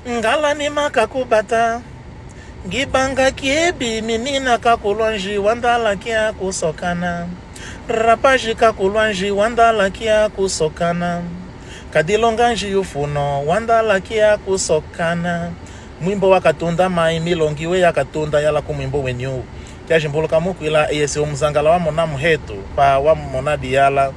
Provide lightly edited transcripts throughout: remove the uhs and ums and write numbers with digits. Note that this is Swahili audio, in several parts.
Ngala ni makakubata ngibanga kiebi minina kakulwanji wandala kia kusokana rapaji kakulwanji wandala kia kusokana kadilonganji yufuno wandala kia kusokana mwimbo wakatunda mai milongiwe yakatunda yala kumwimbo wenyu kyajimbuluka mukwila eyese omuzangala wa mona muhetu pa wa mona diyala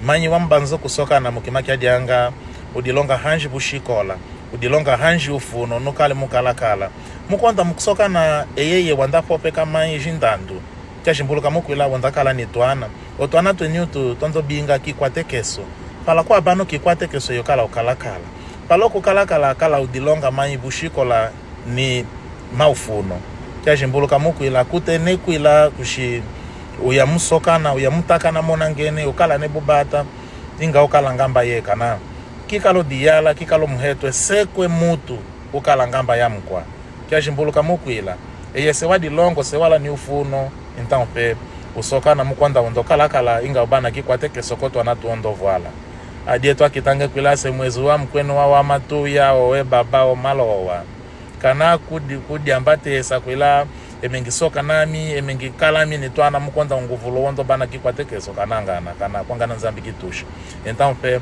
manyi wambanzo kusokana mukimaki dianga udilonga hanji bushikola udilonga hanji ufuno nukale mukalakala mukwanda mukusoka na eyeye wanda popeka mai jindandu kyajimbuluka mukwila wandakala ni twana otwana twenyutu tonzo binga kikwatekeso pala kwa bano kikwatekeso yokala ukalakala pala kukalakala kala udilonga mai bushikola ni maufuno kyajimbuluka mukwila kutene kwila kushi uyamusokana uyamutakana mona ngene ukala ne bubata inga ukala ngamba yekana kikalo diyala kikalo muhetwe sekwe mutu ukala ngamba ya mkwa kyajimbuluka mukwila eyese wadilongo sewala ni ufuno então pe usokana mukwanda ondokala kala inga ubana kikwateke sokoto anatu ondovwala adietu akitange kwilase mwezi wa mkwenu wa matuya owe baba o malowa kana kudi ambate esa kwila emengisoka nami emengikalami nitwana mukwanda nguvulo wondo bana kikwatekeso kanangana kana kwangana nzambi kitusha então pe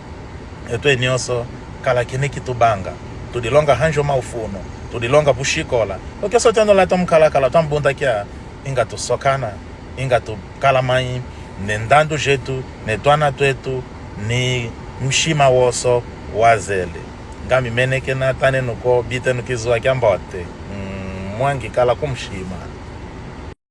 etwe nyoso kala kine kitubanga tudilonga hanjo maufuno tudilonga bushikola okeso tendo la tomkala kala tambunda kia inga tusokana inga tukala mai nendando jetu netwana twetu ni mshima woso wazele ngami meneke na tane nuko bite nukizwa kyambote mwangi kala kumshima